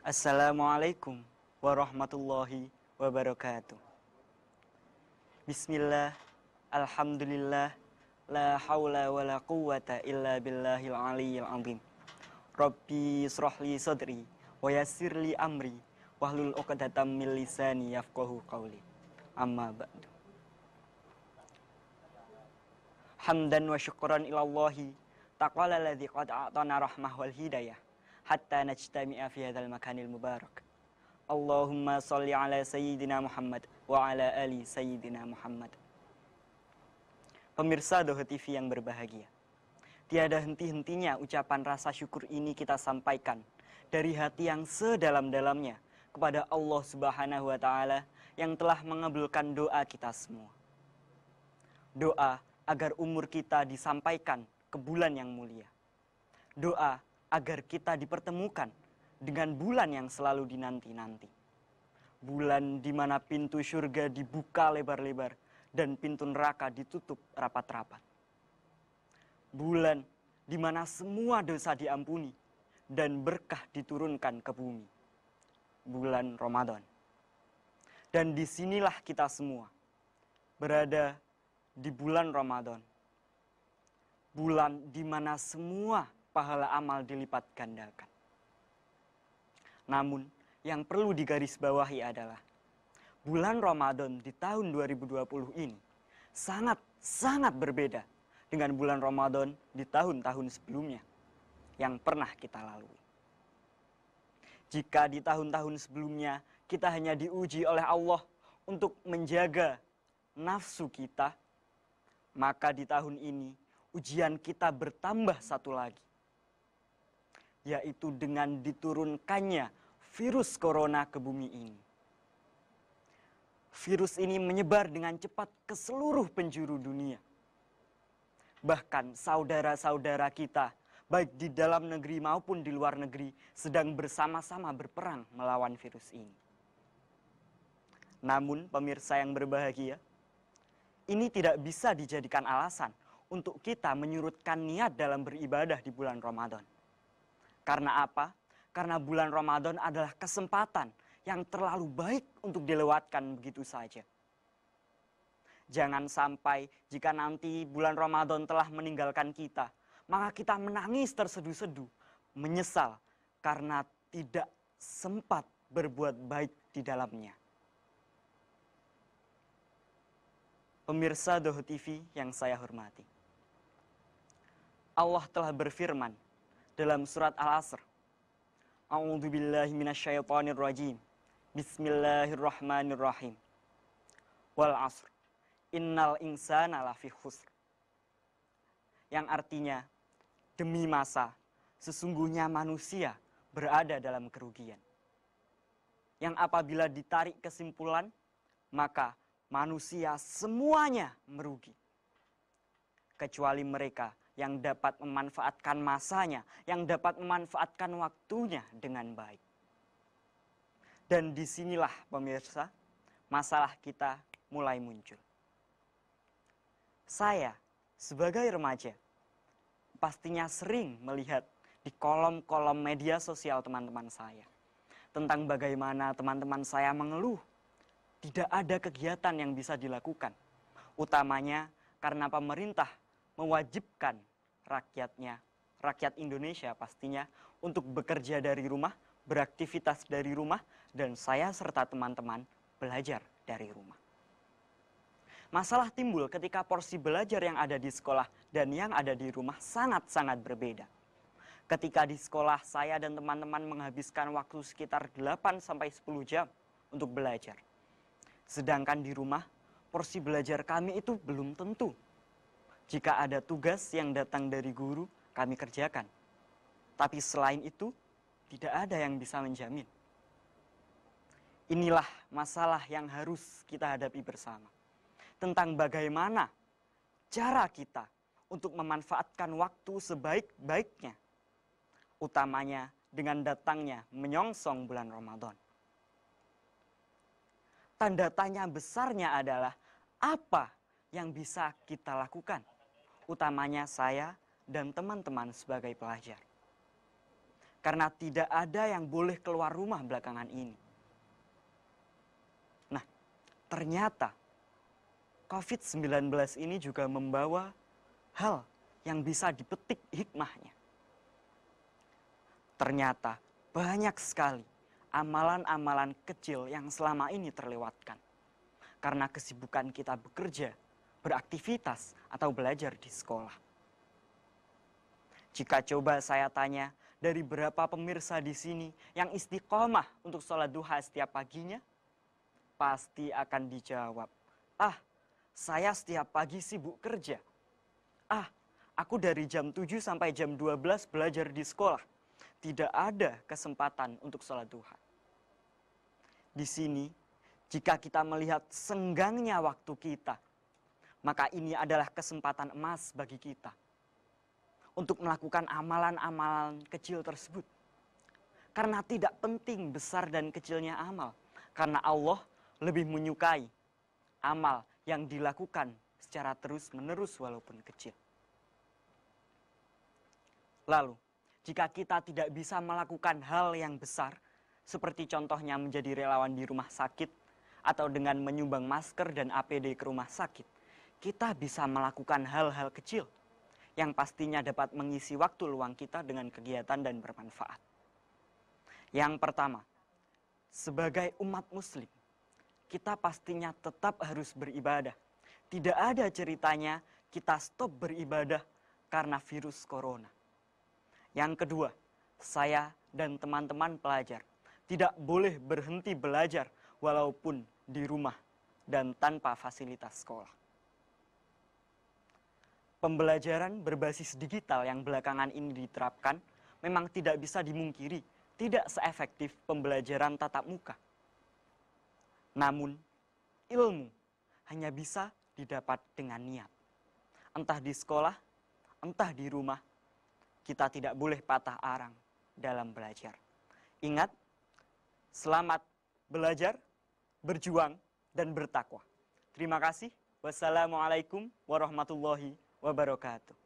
Assalamualaikum warahmatullahi wabarakatuh. Bismillah, alhamdulillah, la haula wa la quwwata illa billahil aliyyil azim. Rabbi israhli sadri wa yassirli amri wahlul 'uqdatam min lisani yafqahu qawli. Amma ba'du. Hamdan wa syukran ilallahi taqala alladzi qad a'tana rahmah wal hidayah hatta najtami'a fi hadzal makanil mubarak. Allahumma sholli ala sayyidina Muhammad wa ala ali sayyidina Muhammad. Pemirsa Doho TV yang berbahagia, tiada henti-hentinya ucapan rasa syukur ini kita sampaikan dari hati yang sedalam-dalamnya kepada Allah Subhanahu wa taala yang telah mengabulkan doa kita semua. Doa agar umur kita disampaikan ke bulan yang mulia. Doa agar kita dipertemukan dengan bulan yang selalu dinanti-nanti. Bulan di mana pintu surga dibuka lebar-lebar dan pintu neraka ditutup rapat-rapat. Bulan di mana semua dosa diampuni dan berkah diturunkan ke bumi. Bulan Ramadan. Dan disinilah kita semua berada di bulan Ramadan. Bulan di mana semua pahala amal dilipat gandakan. Namun, yang perlu digarisbawahi adalah bulan Ramadan di tahun 2020 ini sangat berbeda dengan bulan Ramadan di tahun-tahun sebelumnya yang pernah kita lalui. Jika di tahun-tahun sebelumnya kita hanya diuji oleh Allah untuk menjaga nafsu kita, maka di tahun ini ujian kita bertambah satu lagi, yaitu dengan diturunkannya virus corona ke bumi ini. Virus ini menyebar dengan cepat ke seluruh penjuru dunia. Bahkan saudara-saudara kita, baik di dalam negeri maupun di luar negeri, sedang bersama-sama berperang melawan virus ini. Namun, pemirsa yang berbahagia, ini tidak bisa dijadikan alasan untuk kita menyurutkan niat dalam beribadah di bulan Ramadan. Karena apa? Karena bulan Ramadan adalah kesempatan yang terlalu baik untuk dilewatkan begitu saja. Jangan sampai jika nanti bulan Ramadan telah meninggalkan kita, maka kita menangis terseduh-seduh, menyesal karena tidak sempat berbuat baik di dalamnya. Pemirsa Doho TV yang saya hormati, Allah telah berfirman dalam surat Al-Asr, A'udzubillahi minasyaitonirrajim. Bismillahirrahmanirrahim. Wal 'asr. Innal insana lafi khusr. Yang artinya, demi masa, sesungguhnya manusia berada dalam kerugian. Yang apabila ditarik kesimpulan, maka manusia semuanya merugi. Kecuali mereka yang dapat memanfaatkan masanya, yang dapat memanfaatkan waktunya dengan baik. Dan disinilah pemirsa, masalah kita mulai muncul. Saya sebagai remaja pastinya sering melihat di kolom-kolom media sosial teman-teman saya tentang bagaimana teman-teman saya mengeluh tidak ada kegiatan yang bisa dilakukan, utamanya karena pemerintah mewajibkan rakyatnya, rakyat Indonesia pastinya, untuk bekerja dari rumah, beraktivitas dari rumah, dan saya serta teman-teman belajar dari rumah. Masalah timbul ketika porsi belajar yang ada di sekolah dan yang ada di rumah sangat-sangat berbeda. Ketika di sekolah, saya dan teman-teman menghabiskan waktu sekitar 8-10 jam untuk belajar. Sedangkan di rumah, porsi belajar kami itu belum tentu. Jika ada tugas yang datang dari guru, kami kerjakan. Tapi selain itu, tidak ada yang bisa menjamin. Inilah masalah yang harus kita hadapi bersama. Tentang bagaimana cara kita untuk memanfaatkan waktu sebaik-baiknya. Utamanya dengan datangnya menyongsong bulan Ramadan. Tanda tanya besarnya adalah apa yang bisa kita lakukan, utamanya saya dan teman-teman sebagai pelajar. karena tidak ada yang boleh keluar rumah belakangan ini. Nah, ternyata COVID-19 ini juga membawa hal yang bisa dipetik hikmahnya. Ternyata banyak sekali amalan-amalan kecil yang selama ini terlewatkan. Karena kesibukan kita bekerja, beraktivitas, atau belajar di sekolah. Jika coba saya tanya, dari berapa pemirsa di sini yang istiqomah untuk sholat duha setiap paginya? Pasti akan dijawab, saya setiap pagi sibuk kerja. Aku dari jam 7 sampai jam 12 belajar di sekolah. Tidak ada kesempatan untuk sholat duha. Di sini, jika kita melihat senggangnya waktu kita, maka ini adalah kesempatan emas bagi kita untuk melakukan amalan-amalan kecil tersebut. Karena tidak penting besar dan kecilnya amal. Karena Allah lebih menyukai amal yang dilakukan secara terus-menerus walaupun kecil. Lalu, jika kita tidak bisa melakukan hal yang besar, seperti contohnya menjadi relawan di rumah sakit, atau dengan menyumbang masker dan APD ke rumah sakit, kita bisa melakukan hal-hal kecil yang pastinya dapat mengisi waktu luang kita dengan kegiatan dan bermanfaat. Yang pertama, sebagai umat muslim, kita pastinya tetap harus beribadah. Tidak ada ceritanya kita stop beribadah karena virus corona. Yang kedua, saya dan teman-teman pelajar tidak boleh berhenti belajar walaupun di rumah dan tanpa fasilitas sekolah. Pembelajaran berbasis digital yang belakangan ini diterapkan memang tidak bisa dimungkiri, tidak seefektif pembelajaran tatap muka. Namun, ilmu hanya bisa didapat dengan niat. Entah di sekolah, entah di rumah, kita tidak boleh patah arang dalam belajar. Ingat, selamat belajar, berjuang, dan bertakwa. Terima kasih. Wassalamualaikum warahmatullahi wabarakatuh.